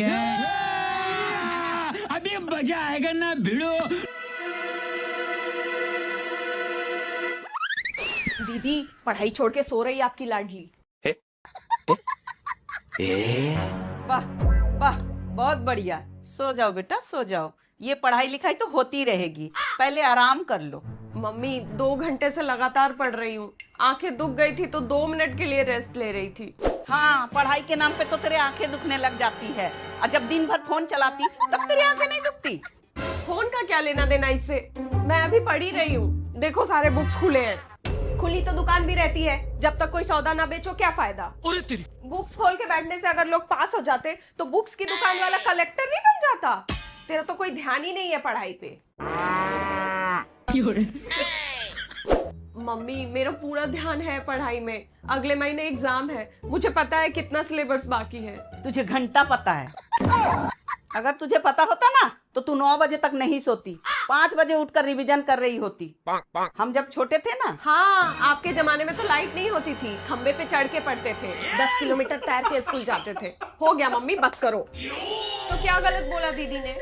गए। अभी मजा आएगा ना भिड़ो। दीदी पढ़ाई छोड़ के सो रही आपकी लाडली। वाह वाह, बहुत बढ़िया। सो जाओ बेटा, सो जाओ। ये पढ़ाई लिखाई तो होती रहेगी, पहले आराम कर लो। मम्मी 2 घंटे से लगातार पढ़ रही हूँ, आंखें दुख गई थी तो 2 मिनट के लिए रेस्ट ले रही थी। हाँ, पढ़ाई के नाम पे तो तेरे आंखें दुखने लग जाती है, और जब दिन भर फोन चलाती तब तेरी आंखें नहीं दुखती। फोन का क्या लेना देना इससे, मैं अभी पढ़ ही रही हूँ। देखो सारे बुक्स खुले हैं। खुली तो दुकान भी रहती है, जब तक कोई सौदा ना बेचो क्या फायदा। बुक्स खोल के बैठने से अगर लोग पास हो जाते तो बुक्स की दुकान वाला कलेक्टर नहीं बन जाता। तेरा तो कोई ध्यान ही नहीं है पढ़ाई पे। मम्मी मेरा पूरा ध्यान है पढ़ाई में, अगले महीने एग्जाम है, मुझे पता है कितना सिलेबस बाकी है। तुझे घंटा पता है। अगर तुझे पता होता ना तो तू 9 बजे तक नहीं सोती, 5 बजे उठकर रिवीजन कर रही होती। हम जब छोटे थे ना। हाँ, आपके जमाने में तो लाइट नहीं होती थी, खंबे पे चढ़ के पढ़ते थे, 10 किलोमीटर तैर के स्कूल जाते थे। हो गया मम्मी, बस करो। तो क्या गलत बोला दीदी ने?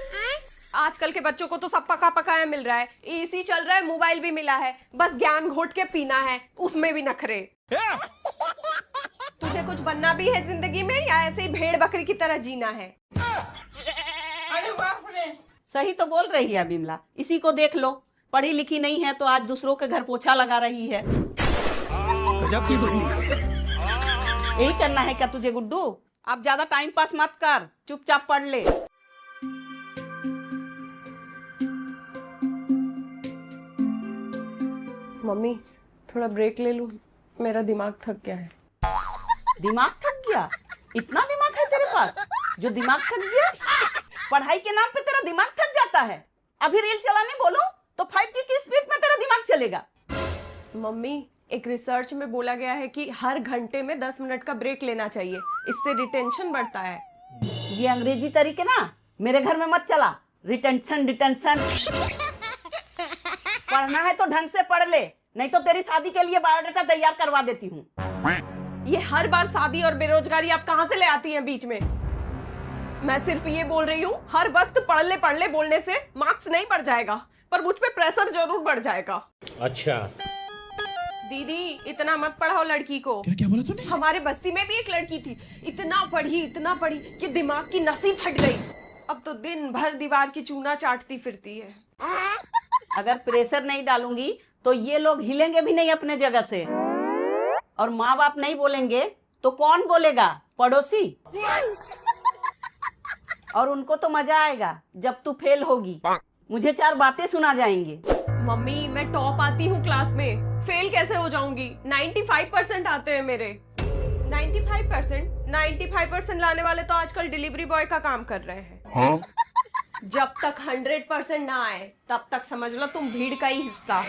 आजकल के बच्चों को तो सब पका पकाया मिल रहा है, एसी चल रहा है, मोबाइल भी मिला है, बस ज्ञान घोट के पीना है, उसमें भी नखरे। तुझे कुछ बनना भी है जिंदगी में या ऐसे ही भेड़ बकरी की तरह जीना है? अरे बाप रे, सही तो बोल रही है बिमला। इसी को देख लो, पढ़ी लिखी नहीं है तो आज दूसरों के घर पोछा लगा रही है। यही करना है क्या तुझे गुड्डू? अब ज्यादा टाइम पास मत कर, चुपचाप पढ़ ले। मम्मी थोड़ा ब्रेक ले लूं, मेरा दिमाग थक गया है। दिमाग थक गया? इतना दिमाग है तेरे पास जो दिमाग थक गया? पढ़ाई के नाम पे तेरा दिमाग थक जाता है। अभी रील चलाने बोलो तो 5G की स्पीड में तेरा दिमाग चलेगा। मम्मी एक रिसर्च में बोला गया है कि हर घंटे में 10 मिनट का ब्रेक लेना चाहिए, इससे रिटेंशन बढ़ता है। ये अंग्रेजी तरीके ना मेरे घर में मत चला। Retention detention. पढ़ना है तो ढंग से पढ़ ले, नहीं तो तेरी शादी के लिए बायोडाटा तैयार करवा देती हूँ। ये हर बार शादी और बेरोजगारी आप कहाँ से ले आती हैं बीच में? मैं सिर्फ ये बोल रही हूँ, हर वक्त पढ़ ले बोलने से मार्क्स नहीं बढ़ जाएगा, पर मुझ पे प्रेशर जरूर बढ़ जाएगा। अच्छा दीदी इतना मत पढ़ाओ लड़की को। क्या बोला तूने? हमारे बस्ती में भी एक लड़की थी, इतना पढ़ी कि दिमाग की नसें फट गई। अब तो दिन भर दीवार की चूना चाटती फिरती है। अगर प्रेशर नहीं डालूंगी तो ये लोग हिलेंगे भी नहीं अपने जगह से, और माँ बाप नहीं बोलेंगे तो कौन बोलेगा? पड़ोसी। और उनको तो मजा आएगा जब तू फेल होगी, मुझे 4 बातें सुना जाएंगे। मम्मी मैं टॉप आती हूँ क्लास में, फेल कैसे हो जाऊंगी? 95% आते हैं मेरे। 95% लाने वाले तो आजकल डिलीवरी बॉय का काम कर रहे हैं। हाँ? जब तक 100% ना आए तब तक समझ लो तुम भीड़ का ही हिस्सा हो।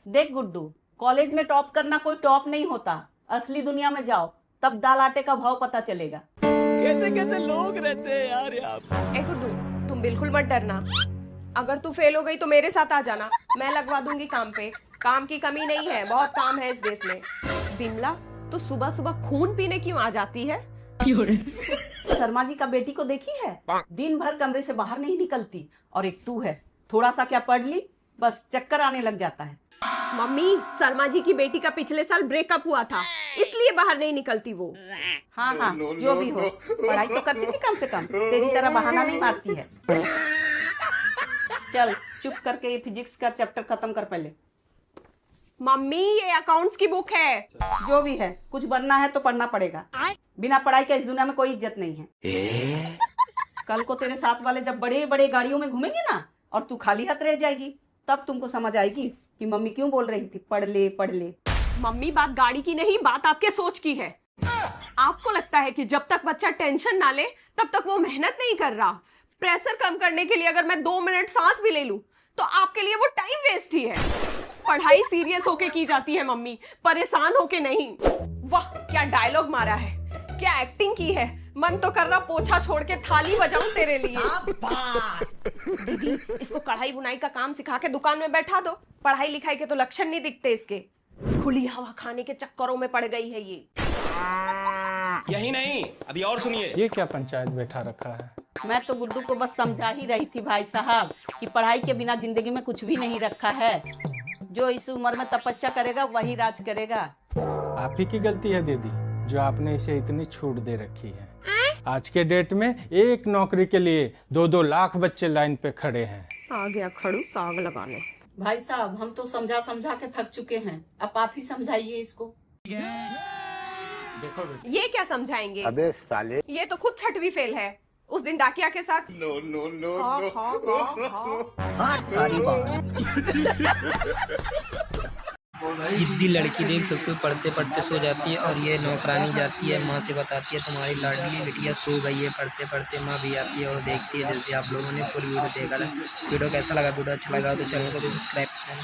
देख गुड्डू, कॉलेज में टॉप करना कोई टॉप नहीं होता। असली दुनिया में जाओ तब दाल आटे का भाव पता चलेगा। कैसे कैसे लोग रहते हैं यार यहाँ पे। ए गुड्डू तुम बिल्कुल मत डरना, अगर तू फेल हो गई तो मेरे साथ आ जाना, मैं लगवा दूंगी काम पे। काम की कमी नहीं है, बहुत काम है इस देश में। बिमला तो सुबह सुबह खून पीने क्यों आ जाती है? शर्मा जी का बेटी को देखी है, दिन भर कमरे से बाहर नहीं निकलती, और एक तू है, थोड़ा सा क्या पढ़ ली बस चक्कर आने लग जाता है। मम्मी शर्मा जी की बेटी का पिछले साल ब्रेकअप हुआ था, इसलिए बाहर नहीं निकलती वो। हाँ हाँ जो भी हो, पढ़ाई तो करती थी कम से कम, तेरी तरह बहाना नहीं मारती है। चल चुप करके ये फिजिक्स का चैप्टर खत्म कर पहले। मम्मी ये अकाउंट्स की बुक है। जो भी है, कुछ बनना है तो पढ़ना पड़ेगा, बिना पढ़ाई के इस दुनिया में कोई इज्जत नहीं है। कल को तेरे साथ वाले जब बड़े बड़े गाड़ियों में घूमेंगे ना और तू खाली हाथ रह जाएगी, तब तुमको समझ आएगी कि मम्मी क्यों बोल रही थी पढ़ ले पढ़ ले। मम्मी बात गाड़ी की नहीं, बात आपके सोच की है। आपको लगता है कि जब तक बच्चा टेंशन ना ले तब तक वो मेहनत नहीं कर रहा। प्रेशर कम करने के लिए अगर मैं 2 मिनट सांस भी ले लूं तो आपके लिए वो टाइम वेस्ट ही है। पढ़ाई सीरियस होके की जाती है मम्मी, परेशान होके नहीं। वाह क्या डायलॉग मारा है, क्या एक्टिंग की है। मन तो कर रहा पोछा छोड़ के थाली बजाऊं तेरे लिए। दीदी इसको कढ़ाई बुनाई का काम सिखा के दुकान में बैठा दो, पढ़ाई लिखाई के तो लक्षण नहीं दिखते इसके। खुली हवा खाने के चक्करों में पड़ गई है ये। यही नहीं, अभी और सुनिए। ये क्या पंचायत बैठा रखा है? मैं तो गुड्डू को बस समझा ही रही थी भाई साहब कि पढ़ाई के बिना जिंदगी में कुछ भी नहीं रखा है। जो इस उम्र में तपस्या करेगा वही राज करेगा। आप ही की गलती है दीदी, जो आपने इसे इतनी छूट दे रखी है। आज के डेट में एक नौकरी के लिए 2-2 लाख बच्चे लाइन पे खड़े हैं। आ गया खड़ू साग लगाने। भाई साहब हम तो समझा समझा के थक चुके हैं, अब आप ही समझाइए इसको। देखो बेटी, ये क्या समझाएंगे? अबे साले, ये तो खुद छठवीं फेल है। उस दिन डाकिया के साथ नो नो नो जिद्दी लड़की देख सकते हो, पढ़ते पढ़ते सो जाती है और ये नौकरानी जाती है माँ से बताती है तुम्हारी लाडली बिटिया सो गई है पढ़ते पढ़ते। माँ भी आती है और देखती है। जैसे आप लोगों ने पूरी वीडियो देखा था। वीडियो कैसा लगा? वीडियो अच्छा लगा तो चैनल को भी सब्सक्राइब करें।